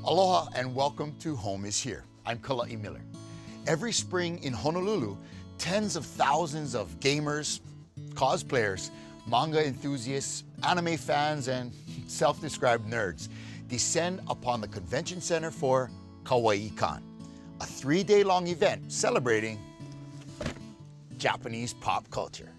Aloha and welcome to Home is Here. I'm Kawaii Miller. Every spring in Honolulu, tens of thousands of gamers, cosplayers, manga enthusiasts, anime fans, and self-described nerds descend upon the convention center for Kawaii Con, a 3-day-long event celebrating Japanese pop culture.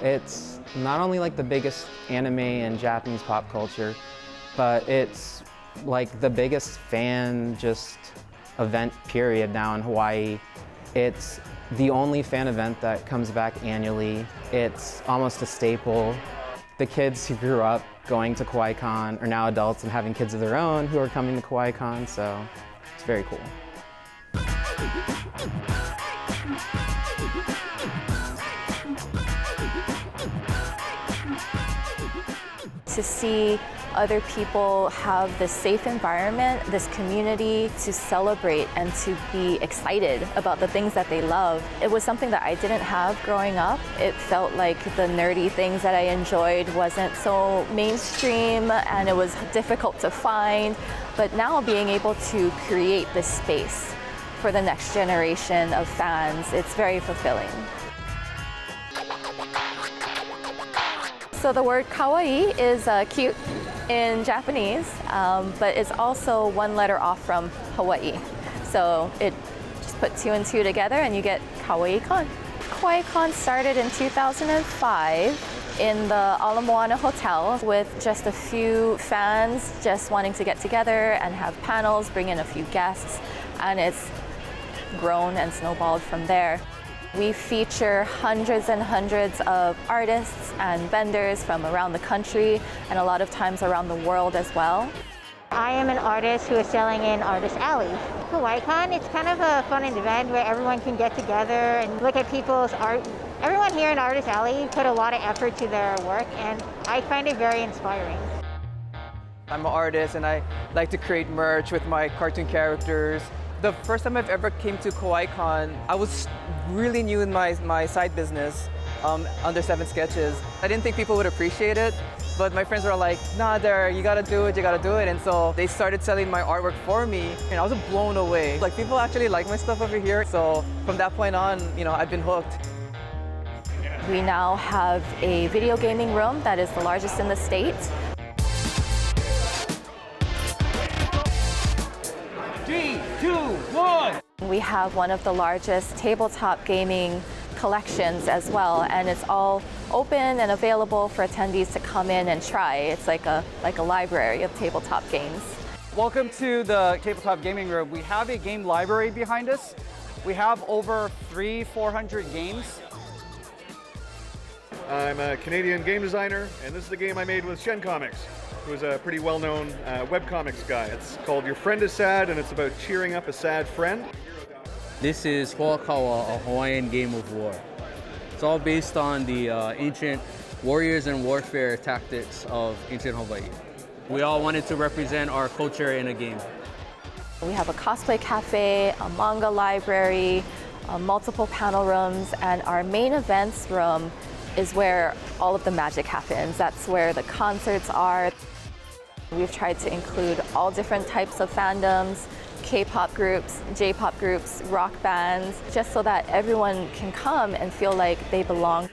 It's not only like the biggest anime in Japanese pop culture, but it's like the biggest fan just event period now in Hawaii. It's the only fan event that comes back annually. It's almost a staple. The kids who grew up going to Kawaii Con are now adults and having kids of their own who are coming to Kawaii Con, so it's very cool. To see other people have this safe environment, this community to celebrate and to be excited about the things that they love. It was something that I didn't have growing up. It felt like the nerdy things that I enjoyed wasn't so mainstream and it was difficult to find. But now being able to create this space for the next generation of fans, it's very fulfilling. So the word kawaii is cute in Japanese, but it's also one letter off from Hawaii. So it just put 2 and 2 together and you get Kawaii Con. Kawaii Con started in 2005 in the Ala Moana Hotel with just a few fans just wanting to get together and have panels, bring in a few guests, and it's grown and snowballed from there. We feature hundreds and hundreds of artists and vendors from around the country and a lot of times around the world as well. I am an artist who is selling in Artist Alley. Kawaii Con, it's kind of a fun event where everyone can get together and look at people's art. Everyone here in Artist Alley put a lot of effort to their work and I find it very inspiring. I'm an artist and I like to create merch with my cartoon characters. The first time I've ever came to Kawaii Con, I was really new in my side business, under 7 sketches. I didn't think people would appreciate it, but my friends were like, nah, there, you gotta do it, you gotta do it. And so they started selling my artwork for me, and I was blown away. Like, people actually like my stuff over here. So from that point on, you know, I've been hooked. We now have a video gaming room that is the largest in the state. 3, 2, 1! We have one of the largest tabletop gaming collections as well, and it's all open and available for attendees to come in and try. It's like a library of tabletop games. Welcome to the tabletop gaming room. We have a game library behind us. We have over 400 games. I'm a Canadian game designer, and this is the game I made with Shen Comics, who is a pretty well-known webcomics guy. It's called Your Friend is Sad, and it's about cheering up a sad friend. This is Hoakawa, a Hawaiian game of war. It's all based on the ancient warriors and warfare tactics of ancient Hawaii. We all wanted to represent our culture in a game. We have a cosplay cafe, a manga library, multiple panel rooms, and our main events room is where all of the magic happens. That's where the concerts are. We've tried to include all different types of fandoms, K-pop groups, J-pop groups, rock bands, just so that everyone can come and feel like they belong.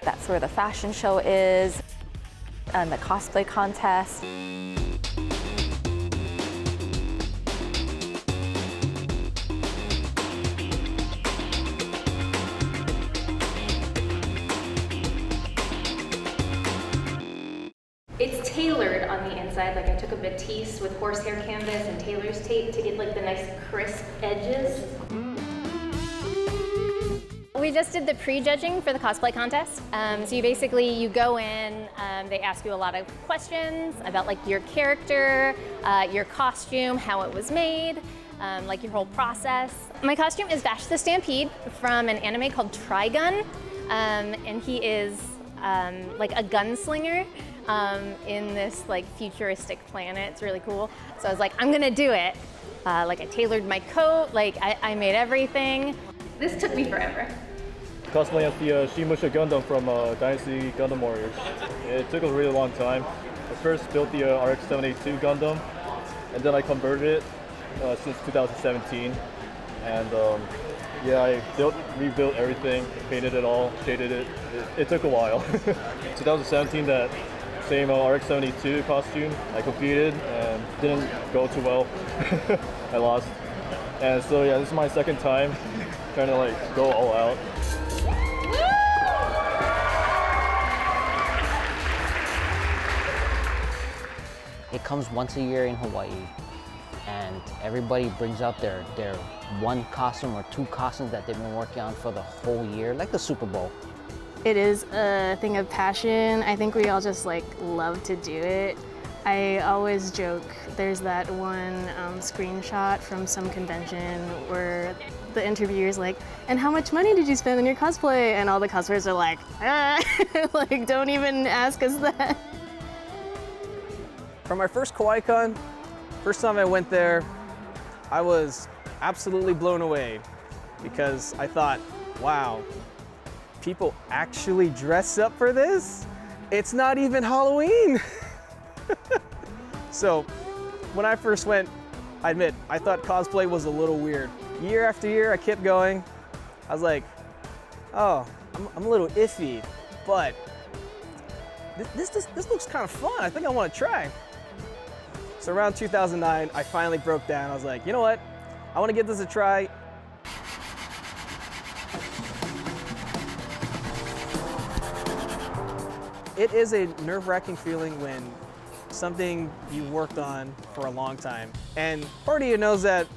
That's where the fashion show is, and the cosplay contest. It's tailored on the inside, like I took a batiste with horsehair canvas and tailor's tape to get like the nice crisp edges. We just did the pre-judging for the cosplay contest. So you go in, they ask you a lot of questions about like your character, your costume, how it was made, like your whole process. My costume is Vash the Stampede from an anime called Trigun, and he is like a gunslinger in this like futuristic planet. It's really cool. So I was like, I'm gonna do it. Like I tailored my coat, like I made everything. This took me forever. Cosplay as the Shimusha Gundam from Dynasty Gundam Warriors. It took a really long time. I first built the RX-782 Gundam, and then I converted it since 2017. And yeah, I rebuilt everything, painted it all, shaded it. It took a while. 2017, that same RX-72 costume I competed and didn't go too well. I lost. And so yeah, this is my second time trying to like go all out. It comes once a year in Hawaii, and everybody brings out their one costume or two costumes that they've been working on for the whole year, like the Super Bowl. It is a thing of passion. I think we all just like love to do it. I always joke, there's that one screenshot from some convention where the interviewer's like, and how much money did you spend on your cosplay? And all the cosplayers are like, like don't even ask us that. For my first Kawaii Con, first time I went there, I was absolutely blown away because I thought, wow, people actually dress up for this? It's not even Halloween. So when I first went, I admit, I thought cosplay was a little weird. Year after year, I kept going. I was like, oh, I'm a little iffy, but this looks kind of fun. I think I want to try. So around 2009, I finally broke down. I was like, you know what? I want to give this a try. It is a nerve-wracking feeling when something you worked on for a long time, and part of you knows that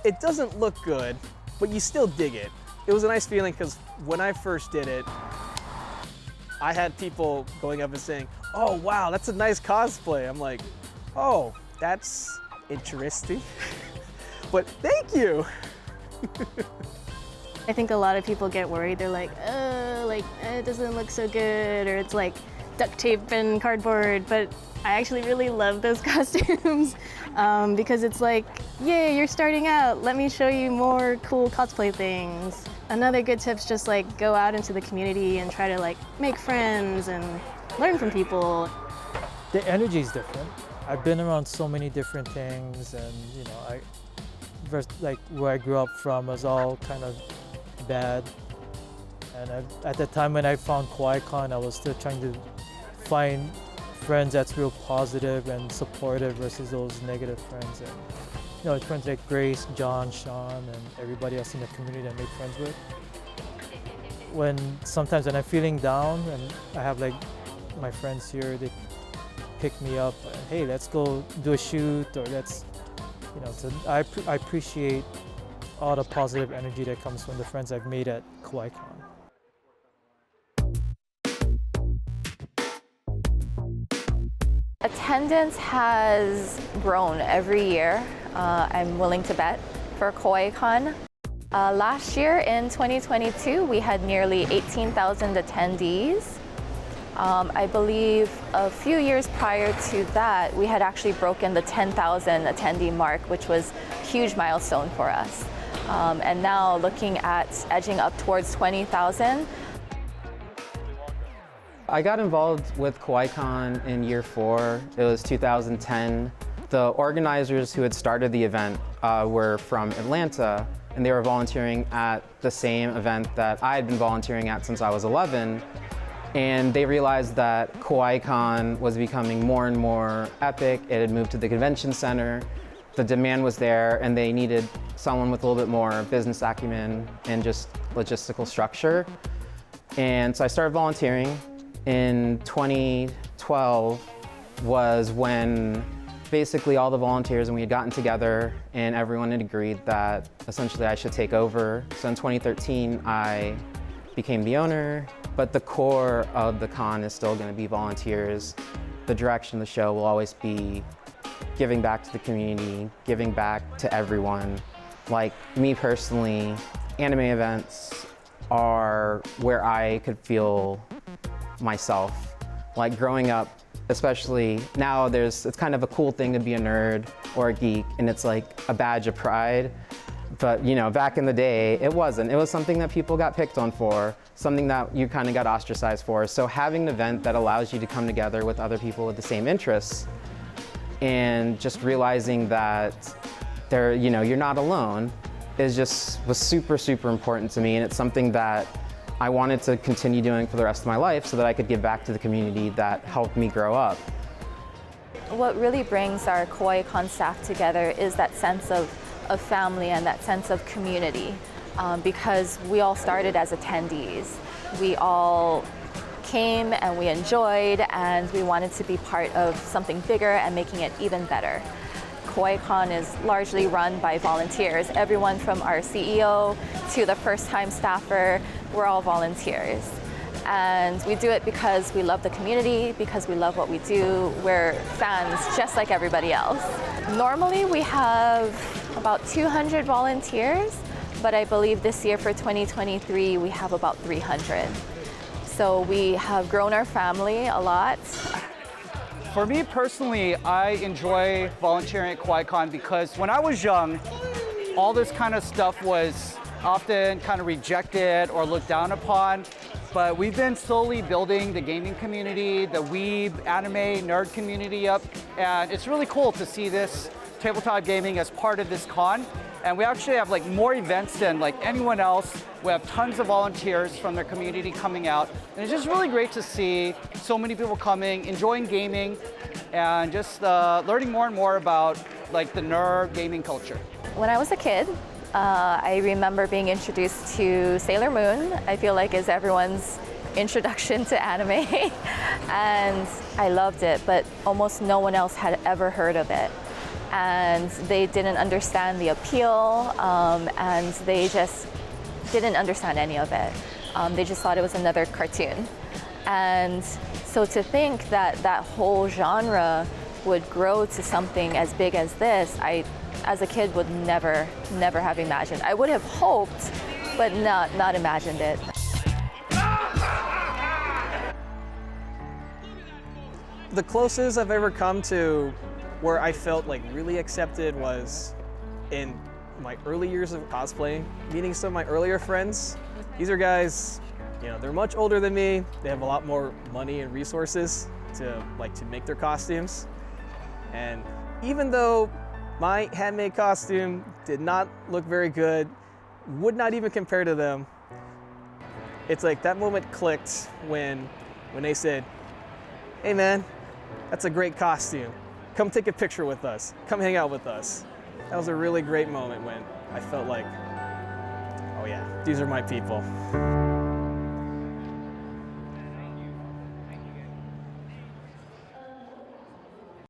it doesn't look good, but you still dig it. It was a nice feeling because when I first did it, I had people going up and saying, oh wow, that's a nice cosplay. I'm like, oh, that's interesting, but thank you. I think a lot of people get worried. They're like, oh, it doesn't look so good, or it's like duct tape and cardboard, but I actually really love those costumes because it's like, yay, you're starting out. Let me show you more cool cosplay things. Another good tip's just like go out into the community and try to like make friends and learn from people. The energy is different. I've been around so many different things, and you know, like where I grew up from was all kind of bad. And at the time when I found Kawaii Con, I was still trying to find friends that's real positive and supportive versus those negative friends. And you know, friends like Grace, John, Sean, and everybody else in the community that I made friends with. Sometimes when I'm feeling down and I have like my friends here, they pick me up and, hey, let's go do a shoot, or let's, you know, so I appreciate all the positive energy that comes from the friends I've made at Kawaii Con. Attendance has grown every year, I'm willing to bet, for Kawaii Con. Last year in 2022, we had nearly 18,000 attendees. I believe a few years prior to that, we had actually broken the 10,000 attendee mark, which was a huge milestone for us. And now looking at edging up towards 20,000. I got involved with Kawaii Con in year 4. It was 2010. The organizers who had started the event were from Atlanta, and they were volunteering at the same event that I had been volunteering at since I was 11. And they realized that Kawaii Con was becoming more and more epic. It had moved to the convention center. The demand was there, and they needed someone with a little bit more business acumen and just logistical structure. And so I started volunteering. In 2012 was when basically all the volunteers and we had gotten together and everyone had agreed that essentially I should take over. So in 2013, I became the owner, but the core of the con is still going to be volunteers. The direction of the show will always be giving back to the community, giving back to everyone. Like me personally, anime events are where I could feel myself. Like growing up, especially now it's kind of a cool thing to be a nerd or a geek, and it's like a badge of pride. But you know, back in the day, it wasn't. It was something that people got picked on for, something that you kind of got ostracized for. So having an event that allows you to come together with other people with the same interests, and just realizing that you're not alone, was super, super important to me. And it's something that I wanted to continue doing for the rest of my life so that I could give back to the community that helped me grow up. What really brings our Kawaii Con staff together is that sense of family and that sense of community, because we all started as attendees. We all came and we enjoyed, and we wanted to be part of something bigger and making it even better. Kawaii Con is largely run by volunteers. Everyone from our CEO to the first-time staffer, we're all volunteers. And we do it because we love the community, because we love what we do. We're fans just like everybody else. Normally we have about 200 volunteers, but I believe this year for 2023 we have about 300. So we have grown our family a lot. For me personally, I enjoy volunteering at Kawaii Con because when I was young, all this kind of stuff was often kind of rejected or looked down upon. But we've been slowly building the gaming community, the weeb, anime, nerd community up, and it's really cool to see this tabletop gaming as part of this con. And we actually have like more events than like anyone else. We have tons of volunteers from their community coming out, and it's just really great to see so many people coming, enjoying gaming, and just learning more and more about like the nerd gaming culture. When I was a kid, I remember being introduced to Sailor Moon. I feel like is everyone's introduction to anime. And I loved it, but almost no one else had ever heard of it. And they didn't understand the appeal, and they just didn't understand any of it. They just thought it was another cartoon. And so to think that that whole genre would grow to something as big as this, as a kid would never have imagined. I would have hoped, but not imagined it. The closest I've ever come to where I felt like really accepted was in my early years of cosplaying, meeting some of my earlier friends. These are guys, they're much older than me. They have a lot more money and resources to make their costumes. And even though my handmade costume did not look very good, would not even compare to them, it's like that moment clicked when they said, "Hey man, that's a great costume. Come take a picture with us. Come hang out with us." That was a really great moment when I felt like, oh yeah, these are my people.